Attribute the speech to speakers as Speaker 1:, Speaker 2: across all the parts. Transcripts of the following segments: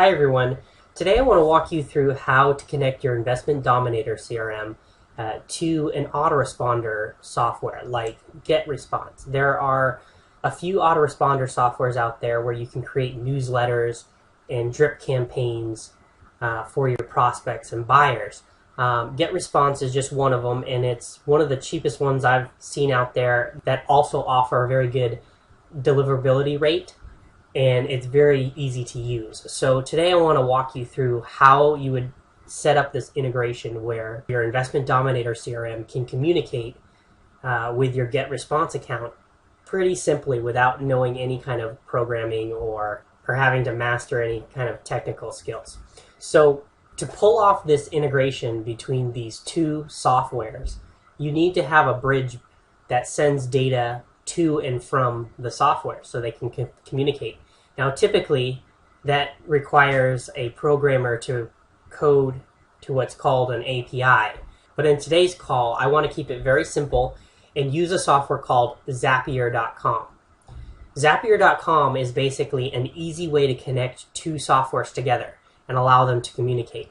Speaker 1: Hi everyone. Today I want to walk you through how to connect your Investment Dominator CRM to an autoresponder software like GetResponse. There are a few autoresponder softwares out there where you can create newsletters and drip campaigns for your prospects and buyers. GetResponse is just one of them, and it's one of the cheapest ones I've seen out there that also offer a very good deliverability rate, and it's very easy to use. So today I want to walk you through how you would set up this integration where your Investment Dominator CRM can communicate with your GetResponse account pretty simply without knowing any kind of programming or having to master any kind of technical skills. So to pull off this integration between these two softwares, you need to have a bridge that sends data to and from the software so they can communicate. Now, typically, that requires a programmer to code to what's called an API. But in today's call, I want to keep it very simple and use a software called Zapier.com. Zapier.com is basically an easy way to connect two softwares together and allow them to communicate.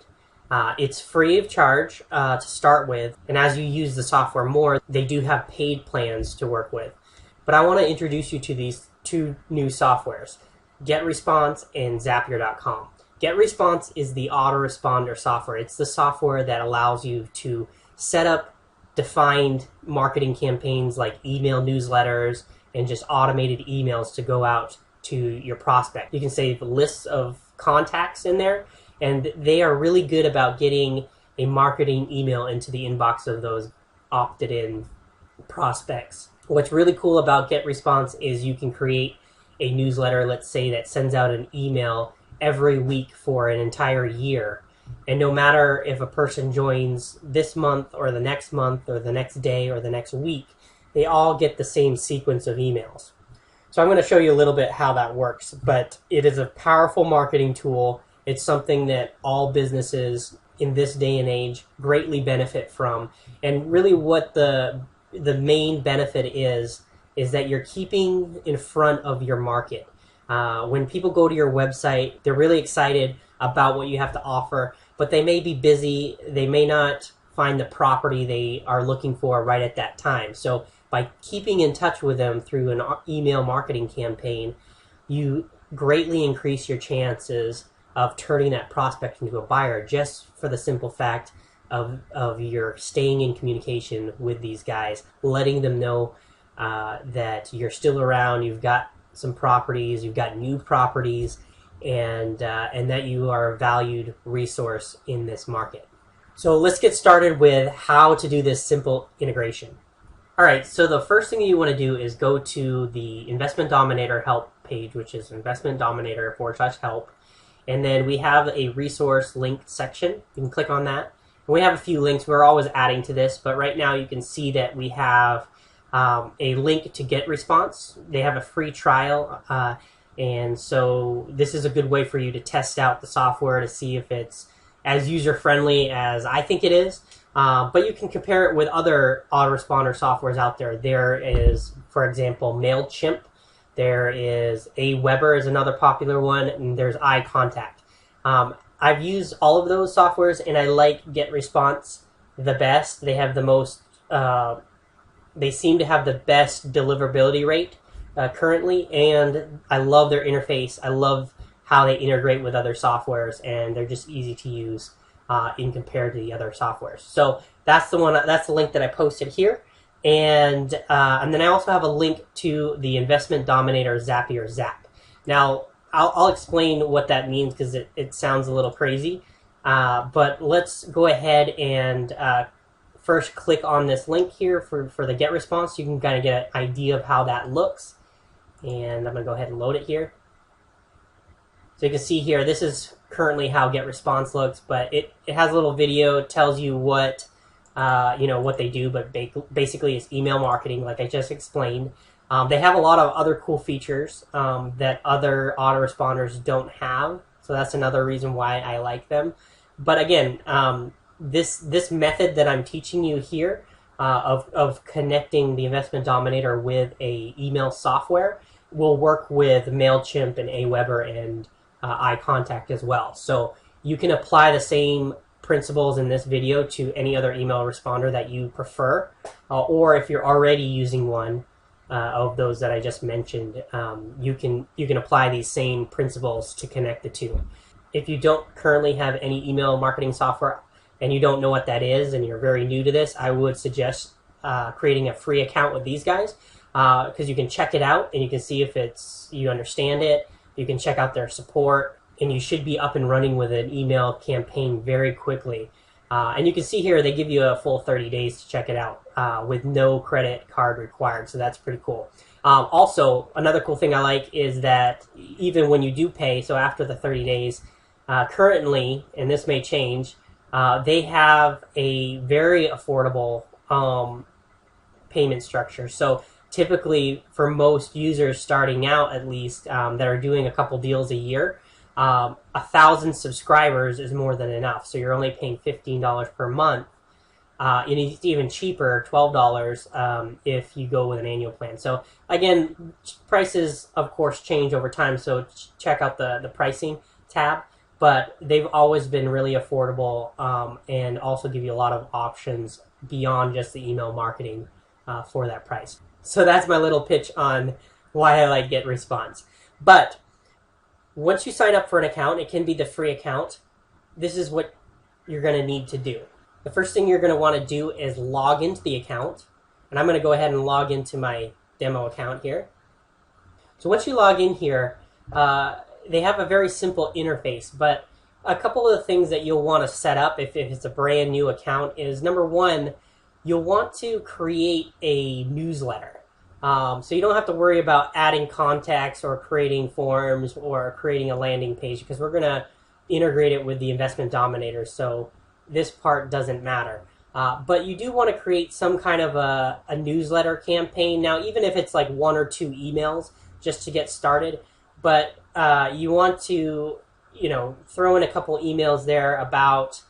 Speaker 1: It's free of charge to start with, and as you use the software more, they do have paid plans to work with. But I want to introduce you to these two new softwares, GetResponse and Zapier.com. GetResponse is the autoresponder software. It's the software that allows you to set up defined marketing campaigns like email newsletters and just automated emails to go out to your prospect. You can save lists of contacts in there, and they are really good about getting a marketing email into the inbox of those opted-in prospects. What's really cool about GetResponse is you can create a newsletter, let's say, that sends out an email every week for an entire year. And no matter if a person joins this month or the next day or the next week, they all get the same sequence of emails. So I'm going to show you a little bit how that works, but it is a powerful marketing tool. It's something that all businesses in this day and age greatly benefit from. And really what the main benefit is that you're keeping in front of your market. When people go to your website, they're really excited about what you have to offer, but they may be busy. They may not find the property they are looking for right at that time. So by keeping in touch with them through an email marketing campaign, you greatly increase your chances of turning that prospect into a buyer, just for the simple fact of your staying in communication with these guys, letting them know that you're still around, you've got some properties, you've got new properties, and that you are a valued resource in this market. So let's get started with how to do this simple integration. All right, so the first thing you want to do is go to the Investment Dominator help page, which is investmentdominator.com/help, and then we have a resource linked section. You can click on that. And we have a few links. We're always adding to this, but right now you can see that we have a link to GetResponse. They have a free trial, and so this is a good way for you to test out the software to see if it's as user-friendly as I think it is. But you can compare it with other autoresponder softwares out there. There is, for example, MailChimp. There is Aweber is another popular one, and there's iContact. I've used all of those softwares, and I like GetResponse the best. They have the most, they seem to have the best deliverability rate currently, and I love their interface. I love how they integrate with other softwares, and they're just easy to use in compared to the other softwares. So that's the one. That's the link that I posted here, and then I also have a link to the Investment Dominator Zapier Zap. Now I'll explain what that means because it sounds a little crazy, but let's go ahead and first click on this link here for the GetResponse. So you can kind of get an idea of how that looks, and I'm going to go ahead and load it here. So you can see here, this is currently how GetResponse looks, but it has a little video. It tells you what what they do, but basically it's email marketing, like I just explained. They have a lot of other cool features that other autoresponders don't have, so that's another reason why I like them. But again, this method that I'm teaching you here of connecting the Investment Dominator with a email software will work with MailChimp and Aweber and eye contact as well. So you can apply the same principles in this video to any other email responder that you prefer, or if you're already using one of those that I just mentioned, you can apply these same principles to connect the two. If you don't currently have any email marketing software and you don't know what that is and you're very new to this, I would suggest creating a free account with these guys, because you can check it out and you can see if you understand it. You can check out their support, and you should be up and running with an email campaign very quickly. And you can see here they give you a full 30 days to check it out with no credit card required, so that's pretty cool. Also, another cool thing I like is that even when you do pay, so after the 30 days, currently, and this may change, they have a very affordable payment structure. So typically, for most users starting out, at least, that are doing a couple deals a year, 1,000 subscribers is more than enough. So you're only paying $15 per month. And it's even cheaper, $12, if you go with an annual plan. So again, prices, of course, change over time. So check out the pricing tab. But they've always been really affordable, and also give you a lot of options beyond just the email marketing for that price. So that's my little pitch on why I like GetResponse. But once you sign up for an account, it can be the free account. This is what you're going to need to do. The first thing you're going to want to do is log into the account. And I'm going to go ahead and log into my demo account here. So once you log in here, they have a very simple interface, but a couple of the things that you'll want to set up if it's a brand new account is, number one, you'll want to create a newsletter. So you don't have to worry about adding contacts or creating forms or creating a landing page, because we're going to integrate it with the Investment Dominator, so this part doesn't matter. But you do want to create some kind of a newsletter campaign. Now, even if it's like 1 or 2 emails just to get started, but you want to, throw in a couple emails there about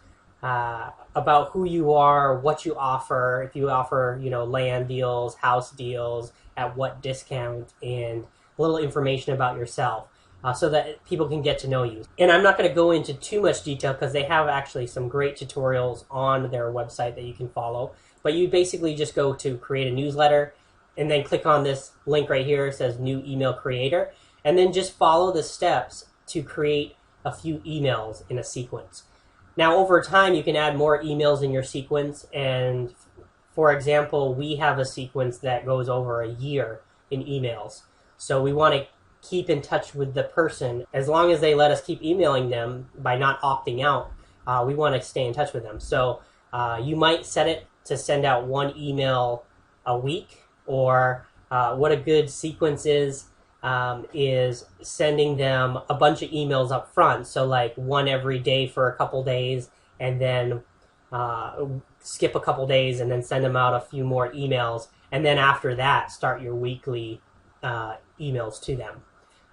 Speaker 1: who you are, what you offer, if you offer, land deals, house deals, at what discount, and a little information about yourself, so that people can get to know you. And I'm not going to go into too much detail because they have actually some great tutorials on their website that you can follow. But you basically just go to create a newsletter and then click on this link right here. It says new email creator. And then just follow the steps to create a few emails in a sequence. Now, over time, you can add more emails in your sequence. And for example, we have a sequence that goes over a year in emails. So we want to keep in touch with the person. As long as they let us keep emailing them by not opting out, we want to stay in touch with them. So you might set it to send out 1 email a week, or what a good sequence is sending them a bunch of emails up front. So like 1 every day for a couple days, and then skip a couple days and then send them out a few more emails. And then after that, start your weekly emails to them.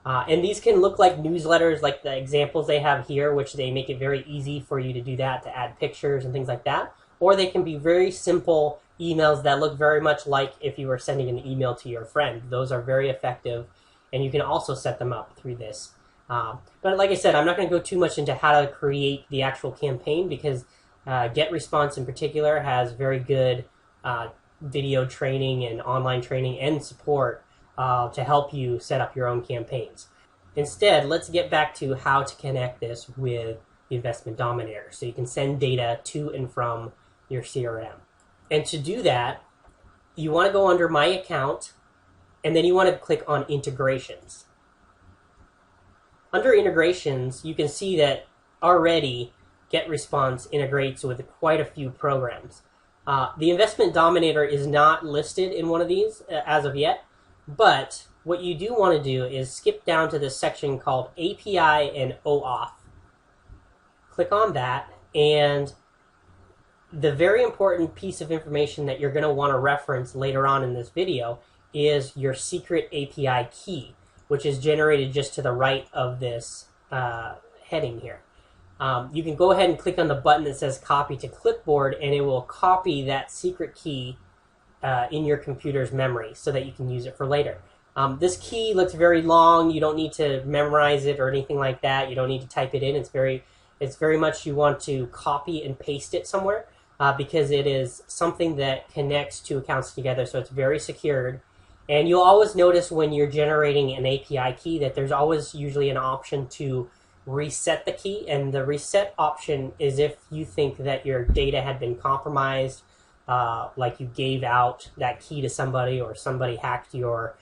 Speaker 1: And these can look like newsletters, like the examples they have here, which they make it very easy for you to do that, to add pictures and things like that. Or they can be very simple emails that look very much like if you were sending an email to your friend. Those are very effective, and you can also set them up through this. But like I said, I'm not going to go too much into how to create the actual campaign, because GetResponse in particular has very good video training and online training and support to help you set up your own campaigns. Instead, let's get back to how to connect this with the Investment Dominator so you can send data to and from your CRM. And to do that, you want to go under My Account, and then you want to click on Integrations. Under Integrations, you can see that already GetResponse integrates with quite a few programs. The Investment Dominator is not listed in one of these as of yet, but what you do want to do is skip down to this section called API and OAuth. Click on that, and the very important piece of information that you're going to want to reference later on in this video is your secret API key, which is generated just to the right of this heading here. You can go ahead and click on the button that says Copy to Clipboard, and it will copy that secret key in your computer's memory so that you can use it for later. This key looks very long. You don't need to memorize it or anything like that. You don't need to type it in. It's very much you want to copy and paste it somewhere because it is something that connects two accounts together, so it's very secured. And you'll always notice when you're generating an API key that there's always usually an option to reset the key, and the reset option is if you think that your data had been compromised, like you gave out that key to somebody or somebody hacked your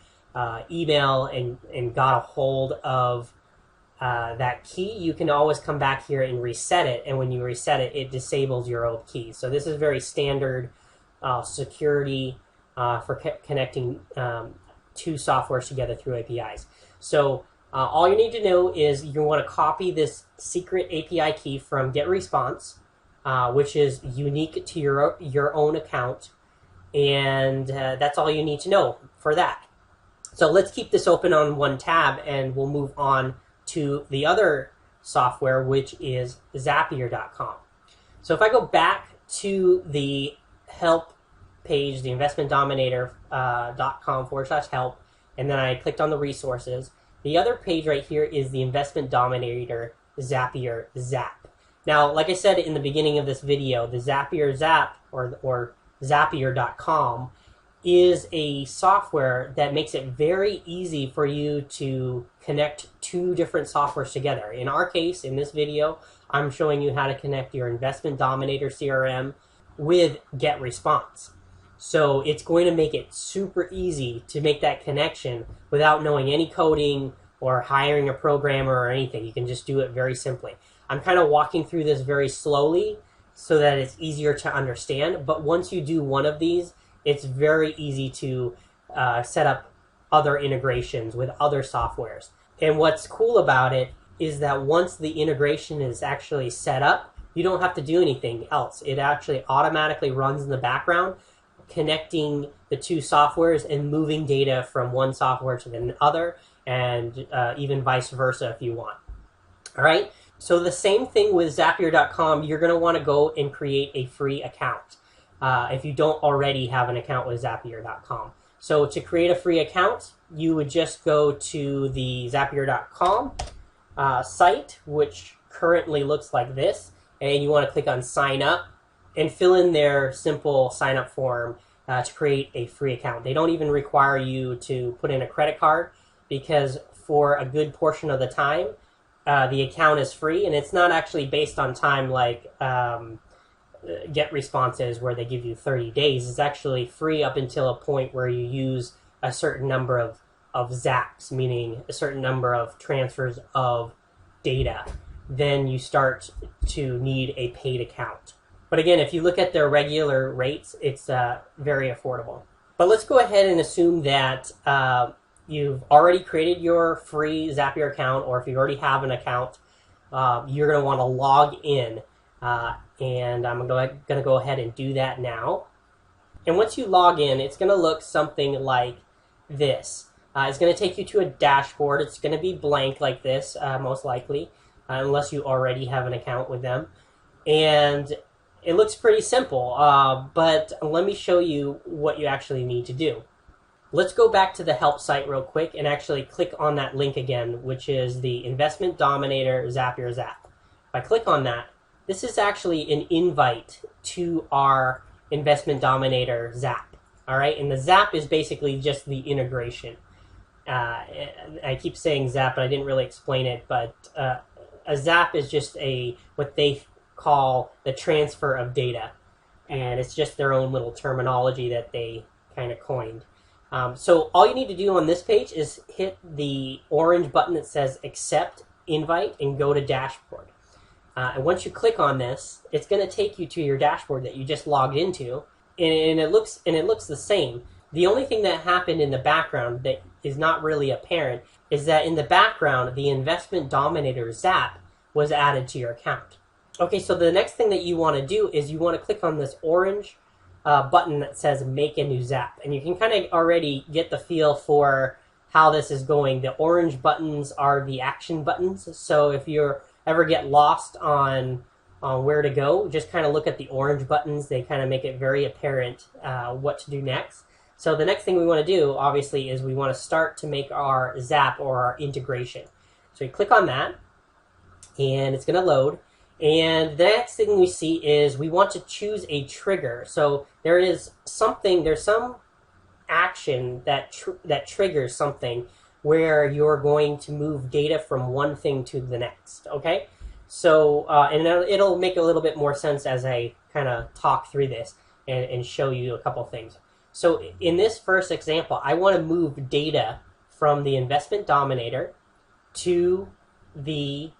Speaker 1: email and got a hold of that key. You can always come back here and reset it, and when you reset it, it disables your old key. So this is very standard security for connecting two softwares together through APIs. So all you need to know is you want to copy this secret API key from GetResponse, which is unique to your own account, and that's all you need to know for that. So let's keep this open on one tab, and we'll move on to the other software, which is Zapier.com. So if I go back to the help page, the investmentdominator.com/help, and then I clicked on the resources, the other page right here is the Investment Dominator Zapier Zap. Now, like I said in the beginning of this video, the Zapier Zap, or Zapier.com, is a software that makes it very easy for you to connect two different softwares together. In our case, in this video, I'm showing you how to connect your Investment Dominator CRM with GetResponse. So it's going to make it super easy to make that connection without knowing any coding or hiring a programmer or anything. You can just do it very simply. I'm kind of walking through this very slowly so that it's easier to understand, but once you do one of these, it's very easy to set up other integrations with other softwares. And what's cool about it is that once the integration is actually set up, you don't have to do anything else. It actually automatically runs in the background, connecting the two softwares and moving data from one software to the other, and even vice versa if you want. All right, so the same thing with Zapier.com, you're going to want to go and create a free account if you don't already have an account with Zapier.com. So to create a free account, you would just go to the Zapier.com site, which currently looks like this, and you want to click on sign up and fill in their simple sign up form to create a free account. They don't even require you to put in a credit card, because for a good portion of the time, the account is free, and it's not actually based on time like GetResponse is, where they give you 30 days. It's actually free up until a point where you use a certain number of zaps, meaning a certain number of transfers of data. Then you start to need a paid account. But again, if you look at their regular rates, it's very affordable. But let's go ahead and assume that you've already created your free Zapier account, or if you already have an account, you're going to want to log in. And I'm going to go ahead and do that now. And once you log in, it's going to look something like this. It's going to take you to a dashboard. It's going to be blank like this, most likely, unless you already have an account with them. And it looks pretty simple, but let me show you what you actually need to do. Let's go back to the help site real quick and actually click on that link again, which is the Investment Dominator Zapier Zap. If I click on that, this is actually an invite to our Investment Dominator Zap. All right, and the Zap is basically just the integration. I keep saying Zap, but I didn't really explain it. But a Zap is just what they call the transfer of data, and it's just their own little terminology that they kind of coined. So all you need to do on this page is hit the orange button that says Accept Invite and go to Dashboard. And once you click on this, it's going to take you to your dashboard that you just logged into, and it looks the same. The only thing that happened in the background that is not really apparent is that in the background, the Investment Dominator Zap was added to your account. Okay, so the next thing that you want to do is you want to click on this orange button that says Make a New Zap, and you can kind of already get the feel for how this is going. The orange buttons are the action buttons, so if you ever get lost on where to go, just kind of look at the orange buttons. They kind of make it very apparent what to do next. So the next thing we want to do, obviously, is we want to start to make our Zap or our integration. So we click on that, and it's going to load. And the next thing we see is we want to choose a trigger. So there's some action that triggers something where you're going to move data from one thing to the next, okay? So, and it'll make a little bit more sense as I kind of talk through this and show you a couple things. So in this first example, I want to move data from the investment dominator to the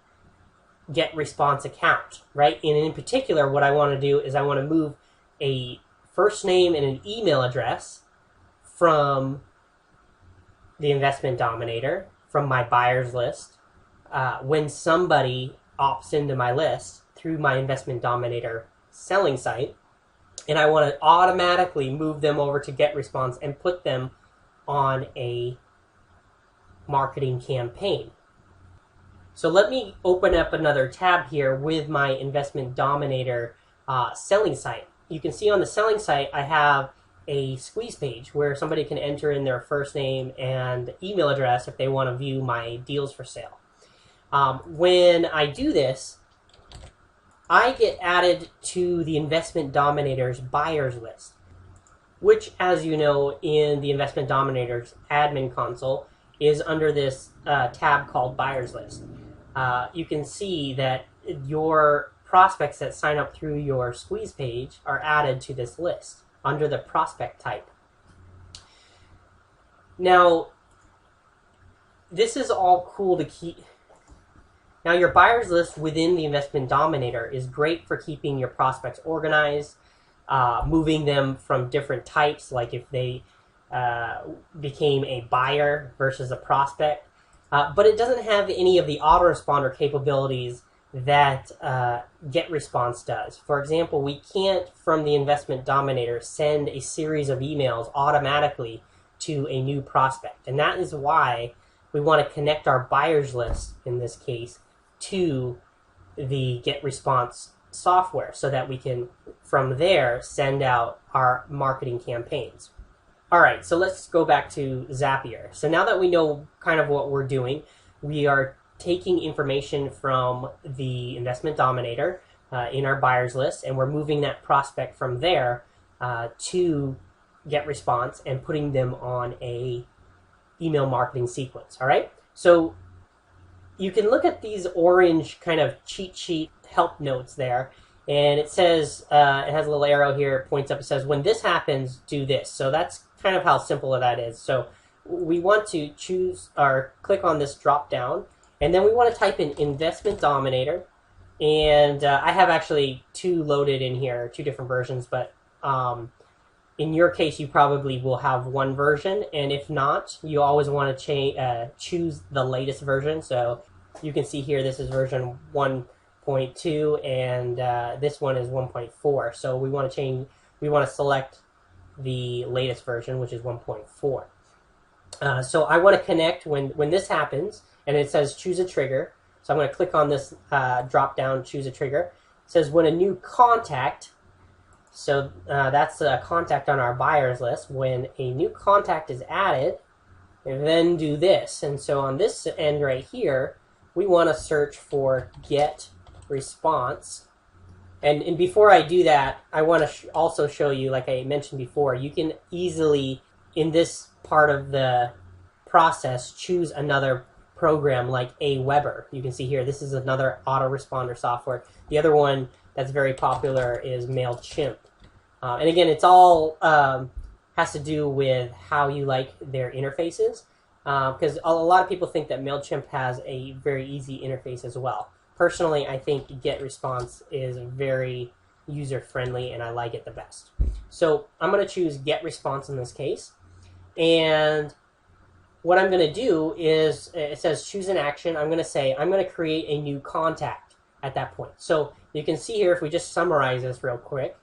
Speaker 1: get response account, right? And in particular, what I want to do is I want to move a first name and an email address from the investment dominator, from my buyers list, when somebody opts into my list through my investment dominator selling site, and I want to automatically move them over to get response and put them on a marketing campaign. So let me open up another tab here with my investment dominator selling site. You can see on the selling site I have a squeeze page where somebody can enter in their first name and email address if they want to view my deals for sale. When I do this, I get added to the investment dominator's buyers list, which, as you know, in the investment dominator's admin console is under this tab called buyers list. You can see that your prospects that sign up through your squeeze page are added to this list under the prospect type. Now, this is all cool to keep. Now, your buyers list within the investment dominator is great for keeping your prospects organized, moving them from different types, like if they became a buyer versus a prospect. But it doesn't have any of the autoresponder capabilities that GetResponse does. For example, we can't, from the investment dominator, send a series of emails automatically to a new prospect. And that is why we want to connect our buyers list, in this case, to the GetResponse software so that we can, from there, send out our marketing campaigns. All right, so let's go back to Zapier. So now that we know kind of what we're doing, we are taking information from the investment dominator in our buyers list, and we're moving that prospect from there to GetResponse and putting them on a email marketing sequence. All right, so you can look at these orange kind of cheat sheet help notes there, and it says, it has a little arrow here, it points up, it says, when this happens, do this. So that's kind of how simple that is. So we want to choose or click on this drop down, and then we want to type in investment dominator, and I have actually two loaded in here, two different versions, but in your case you probably will have one version, and if not, you always want to choose the latest version. So you can see here this is version 1.2, and this one is 1.4. So we want to select the latest version, which is 1.4. So I want to connect when this happens, and it says choose a trigger. So I'm going to click on this drop down, choose a trigger. It says when a new contact, so that's a contact on our buyers list. When a new contact is added, then do this. And so on this end right here, we want to search for get response. And before I do that, I want to also show you, like I mentioned before, you can easily, in this part of the process, choose another program like Aweber. You can see here, this is another autoresponder software. The other one that's very popular is MailChimp. And again, it's all has to do with how you like their interfaces, because a lot of people think that MailChimp has a very easy interface as well. Personally, I think GetResponse is very user-friendly, and I like it the best. So I'm going to choose GetResponse in this case, and what I'm going to do is, it says choose an action. I'm going to say I'm going to create a new contact at that point. So you can see here, if we just summarize this real quick,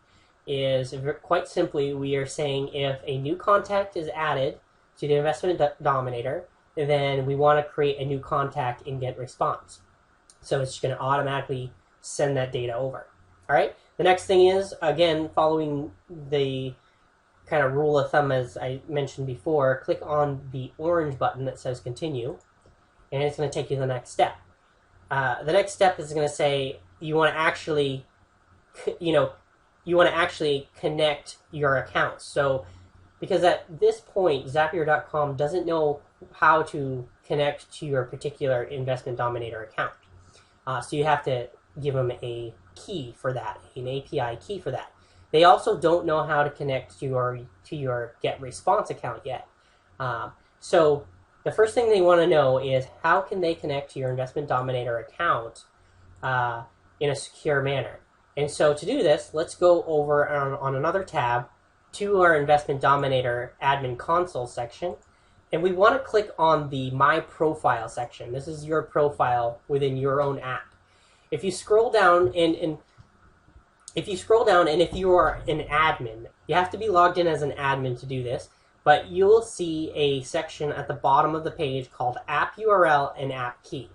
Speaker 1: is quite simply we are saying if a new contact is added to the investment dominator, then we want to create a new contact in GetResponse. So it's going to automatically send that data over. All right. The next thing is, again, following the kind of rule of thumb, as I mentioned before, click on the orange button that says continue, and it's going to take you to the next step. The next step is going to say you want to actually, connect your accounts. So, because at this point, Zapier.com doesn't know how to connect to your particular Investment Dominator account. So you have to give them a key for that, an API key for that. They also don't know how to connect to your GetResponse account yet. So the first thing they want to know is how can they connect to your Investment Dominator account in a secure manner. And so to do this, let's go over on another tab to our Investment Dominator admin console section. And we want to click on the My Profile section. This is your profile within your own app. If you scroll down and if you are an admin, you have to be logged in as an admin to do this, but you'll see a section at the bottom of the page called App URL and App Key.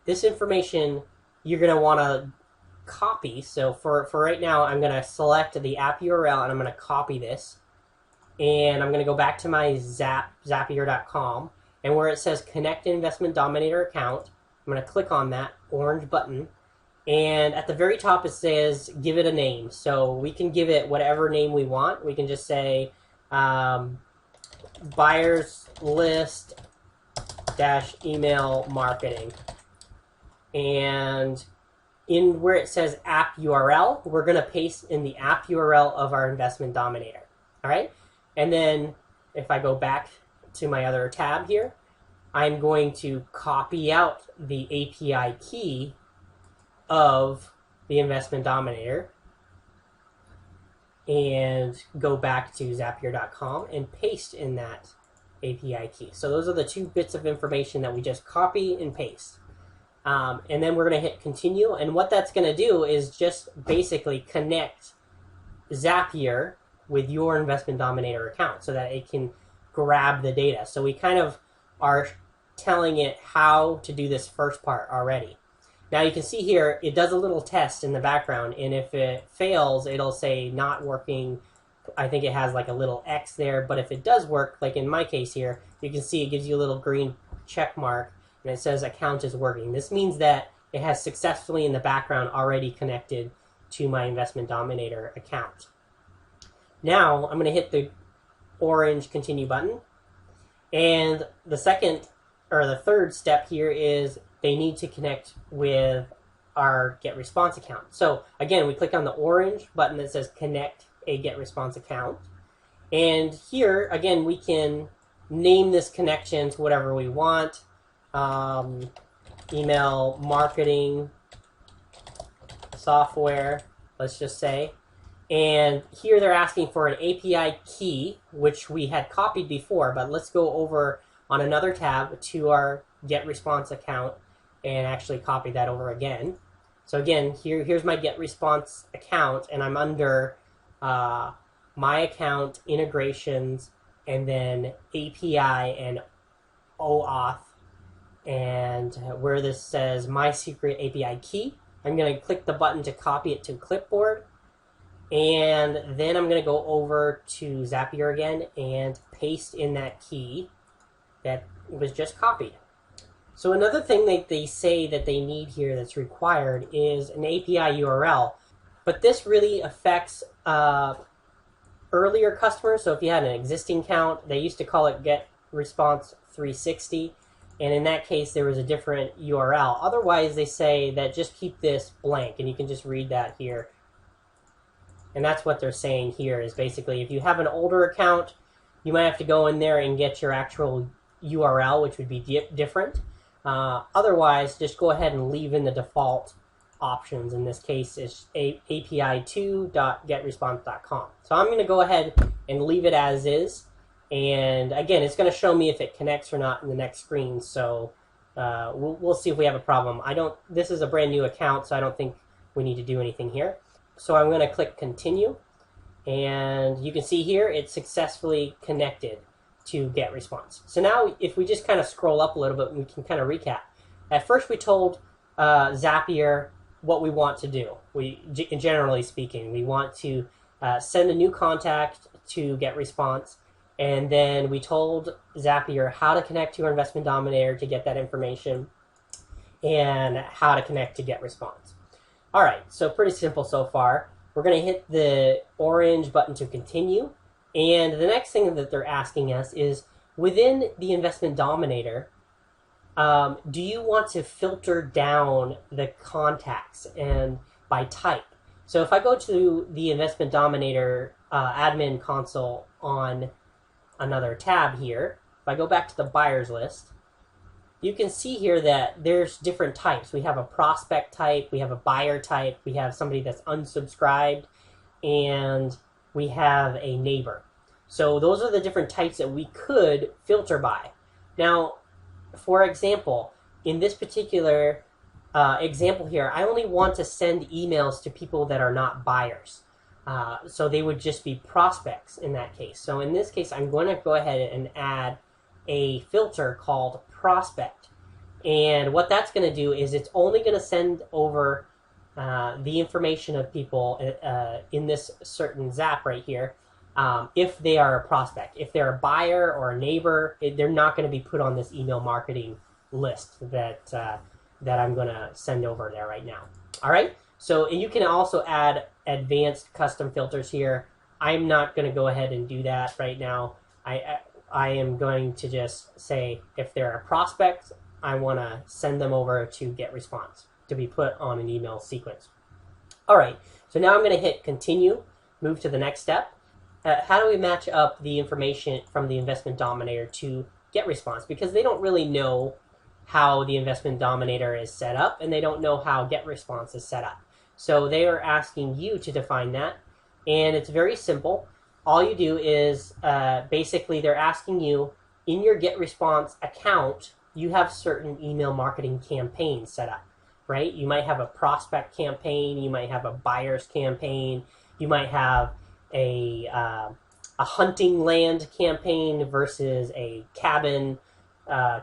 Speaker 1: This information you're going to want to copy. So for right now, I'm going to select the app URL and I'm going to copy this. And I'm going to go back to my Zapier.com, and where it says Connect Investment Dominator Account, I'm going to click on that orange button. And at the very top it says give it a name. So we can give it whatever name we want. We can just say buyers list email marketing. And in where it says app URL, we're going to paste in the app URL of our Investment Dominator. All right? And then if I go back to my other tab here, I'm going to copy out the API key of the Investment Dominator and go back to Zapier.com and paste in that API key. So those are the two bits of information that we just copy and paste. And then we're going to hit continue. And what that's going to do is just basically connect Zapier with your Investment Dominator account so that it can grab the data. So we kind of are telling it how to do this first part already. Now you can see here, it does a little test in the background, and if it fails, it'll say not working. I think it has like a little X there, but if it does work, like in my case here, you can see it gives you a little green check mark, and it says account is working. This means that it has successfully in the background already connected to my Investment Dominator account. Now I'm going to hit the orange continue button, and the third step here is they need to connect with our GetResponse account. So again, we click on the orange button that says connect a GetResponse account, and here again we can name this connection to whatever we want. Email marketing software, let's just say. And here they're asking for an API key, which we had copied before, but let's go over on another tab to our GetResponse account and actually copy that over again. So again, here's my GetResponse account, and I'm under My Account, Integrations, and then API and OAuth, and where this says My Secret API Key, I'm going to click the button to copy it to Clipboard. And then I'm going to go over to Zapier again and paste in that key that was just copied. So another thing that they say that they need here that's required is an API URL. But this really affects earlier customers. So if you had an existing account, they used to call it GetResponse 360. And in that case, there was a different URL. Otherwise, they say that just keep this blank. And you can just read that here. And that's what they're saying here is basically if you have an older account, you might have to go in there and get your actual URL, which would be different. Otherwise, just go ahead and leave in the default options. In this case, it's api2.getresponse.com. So I'm going to go ahead and leave it as is. And again, it's going to show me if it connects or not in the next screen. So we'll see if we have a problem. This is a brand new account, so I don't think we need to do anything here. So I'm going to click continue, and you can see here it's successfully connected to GetResponse. So now if we just kind of scroll up a little bit, we can kind of recap. At first we told Zapier what we want to do. Generally speaking, we want to send a new contact to GetResponse, and then we told Zapier how to connect to our Investment Dominator to get that information, and how to connect to GetResponse. All right, so pretty simple so far. We're going to hit the orange button to continue, and the next thing that they're asking us is, within the Investment Dominator, do you want to filter down the contacts and by type? So if I go to the Investment Dominator admin console on another tab here, if I go back to the buyers list, you can see here that there's different types. We have a prospect type, we have a buyer type, we have somebody that's unsubscribed, and we have a neighbor. So those are the different types that we could filter by. Now, for example, in this particular example here, I only want to send emails to people that are not buyers. So they would just be prospects in that case. So in this case, I'm going to go ahead and add a filter called prospect. And what that's going to do is it's only going to send over the information of people in this certain Zap right here if they are a prospect. If they're a buyer or a neighbor, they're not going to be put on this email marketing list that I'm going to send over there right now. All right. So you can also add advanced custom filters here. I'm not going to go ahead and do that right now. I am going to just say if they're a prospect, I want to send them over to GetResponse to be put on an email sequence. All right, so now I'm going to hit continue, move to the next step. How do we match up the information from the Investment Dominator to GetResponse? Because they don't really know how the Investment Dominator is set up, and they don't know how GetResponse is set up. So they are asking you to define that, and it's very simple. All you do is basically they're asking you, in your GetResponse account, you have certain email marketing campaigns set up, right? You might have a prospect campaign, you might have a buyer's campaign, you might have a hunting land campaign versus a cabin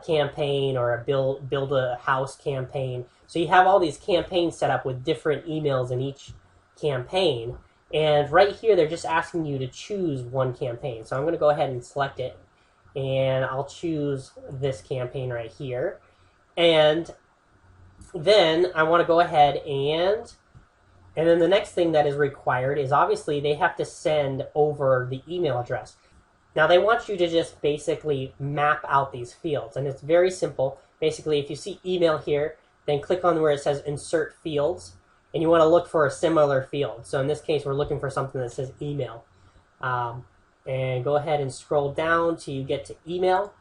Speaker 1: campaign, or a build a house campaign. So you have all these campaigns set up with different emails in each campaign. And right here, they're just asking you to choose one campaign. So I'm going to go ahead and select it. And I'll choose this campaign right here. And then I want to go ahead and then the next thing that is required is obviously they have to send over the email address. Now they want you to just basically map out these fields. And it's very simple. Basically, if you see email here, then click on where it says insert fields. And you want to look for a similar field. So in this case, we're looking for something that says email. And go ahead and scroll down till you get to email.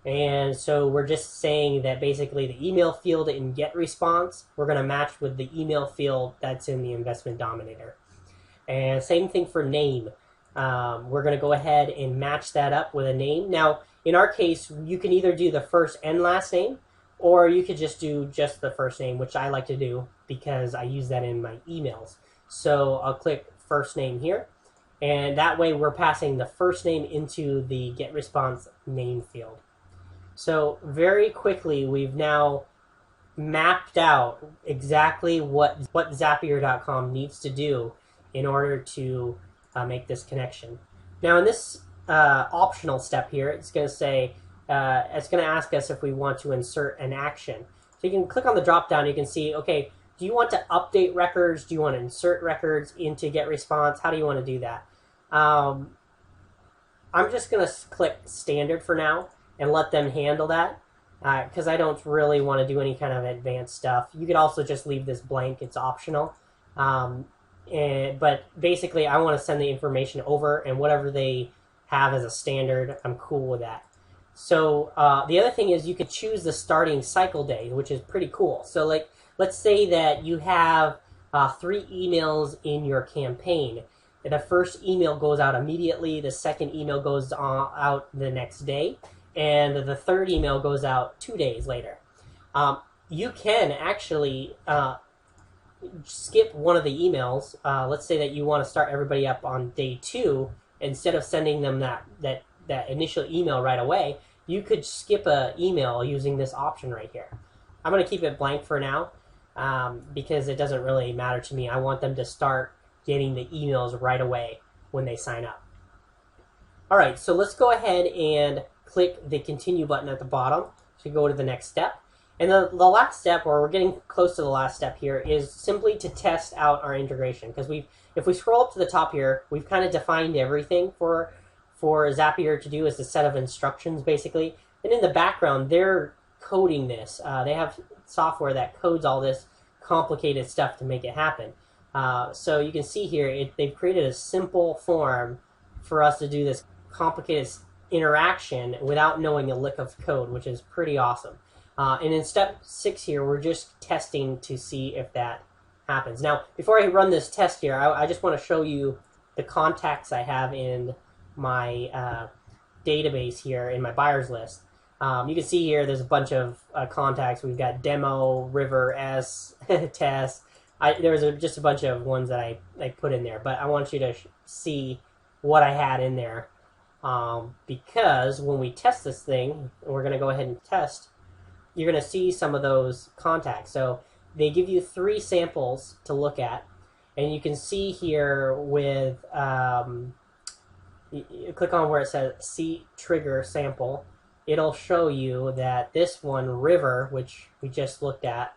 Speaker 1: And so we're just saying that basically the email field in GetResponse, we're going to match with the email field that's in the Investment Dominator. And same thing for name. We're going to go ahead and match that up with a name. Now, in our case, you can either do the first and last name, or you could just do just the first name, which I like to do because I use that in my emails. So I'll click first name here, and that way we're passing the first name into the GetResponse name field. So very quickly, we've now mapped out exactly what Zapier.com needs to do in order to make this connection. Now in this optional step here, it's going to say, it's going to ask us if we want to insert an action. So you can click on the drop down, you can see, okay, do you want to update records? Do you want to insert records into GetResponse? How do you want to do that? I'm just going to click standard for now and let them handle that because I don't really want to do any kind of advanced stuff. You could also just leave this blank, it's optional. But basically I want to send the information over, and whatever they have as a standard, I'm cool with that. So the other thing is you could choose the starting cycle day, which is pretty cool. So like, let's say that you have 3 emails in your campaign. The first email goes out immediately, the second email goes out the next day, and the third email goes out 2 days later. You can actually skip one of the emails. Let's say that you want to start everybody up on day 2. Instead of sending them that initial email right away, you could skip an email using this option right here. I'm going to keep it blank for now because it doesn't really matter to me. I want them to start getting the emails right away when they sign up. All right, so let's go ahead and click the continue button at the bottom to go to the next step. And the last step, or we're getting close to the last step here, is simply to test out our integration. Because if we scroll up to the top here, we've kind of defined everything for Zapier to do as a set of instructions, basically. And in the background, they're coding this. They have software that codes all this complicated stuff to make it happen. So you can see here, they've created a simple form for us to do this complicated interaction without knowing a lick of code, which is pretty awesome. And in step 6 here, we're just testing to see if that happens. Now, before I run this test here, I just want to show you the contacts I have in my database here in my buyers list. You can see here there's a bunch of contacts. We've got demo, river, S, test. There was just a bunch of ones that I put in there, but I want you to see what I had in there. Because when we test this thing, we're going to go ahead and test, you're going to see some of those contacts. So they give you 3 samples to look at, and you can see here with, you click on where it says see trigger sample, it'll show you that this one, river, which we just looked at,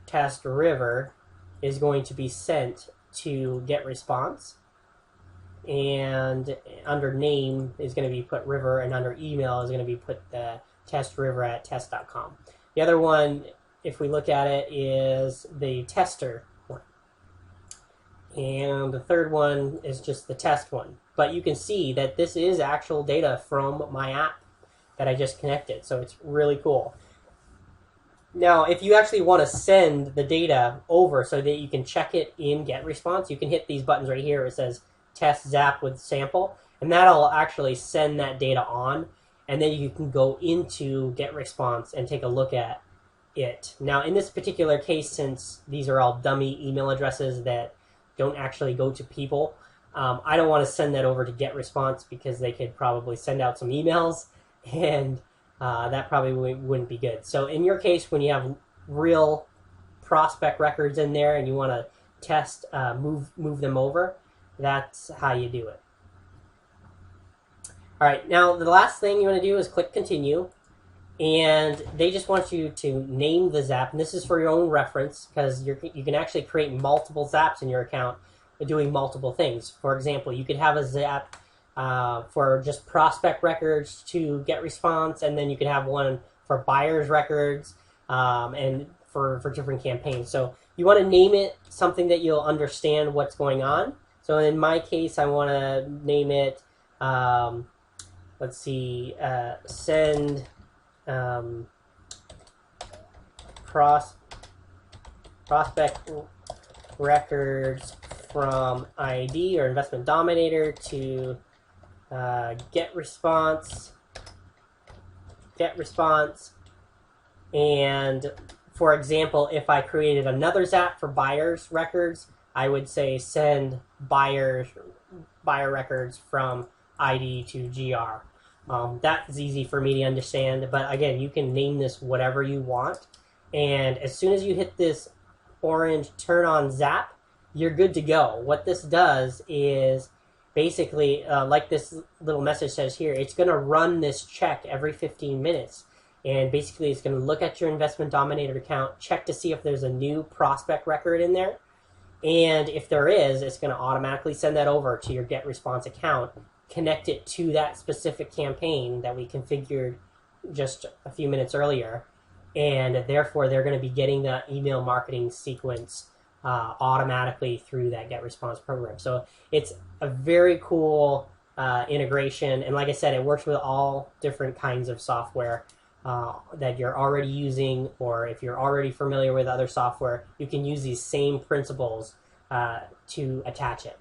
Speaker 1: test river, is going to be sent to get response. And under name is going to be put river, and under email is going to be put the testriver@test.com. The other one, if we look at it, is the tester one. And the third one is just the test one. But you can see that this is actual data from my app that I just connected. So it's really cool. Now, if you actually want to send the data over so that you can check it in GetResponse, you can hit these buttons right here. It says test zap with sample, and that'll actually send that data on, and then you can go into GetResponse and take a look at it. Now, in this particular case, since these are all dummy email addresses that don't actually go to people, I don't want to send that over to GetResponse because they could probably send out some emails, and that probably wouldn't be good. So in your case, when you have real prospect records in there and you want to test, move them over, that's how you do it. All right, now the last thing you want to do is click continue, and they just want you to name the Zap, and this is for your own reference because you can actually create multiple Zaps in your account doing multiple things. For example, you could have a Zap for just prospect records to get response, and then you could have one for buyers records and for different campaigns. So you want to name it something that you'll understand what's going on. So in my case, I want to name it, let's see, send prospect records from ID or Investment Dominator to get response. And for example, if I created another Zap for buyers records, I would say send buyer records from ID to GR. That's easy for me to understand, but again, you can name this whatever you want. And as soon as you hit this orange turn on Zap, you're good to go. What this does is basically, like this little message says here, it's going to run this check every 15 minutes. And basically, it's going to look at your Investment Dominator account, check to see if there's a new prospect record in there. And if there is, it's going to automatically send that over to your GetResponse account, connect it to that specific campaign that we configured just a few minutes earlier, and therefore they're going to be getting the email marketing sequence automatically through that GetResponse program. So it's a very cool integration, and like I said, it works with all different kinds of software that you're already using, or if you're already familiar with other software, you can use these same principles to attach it.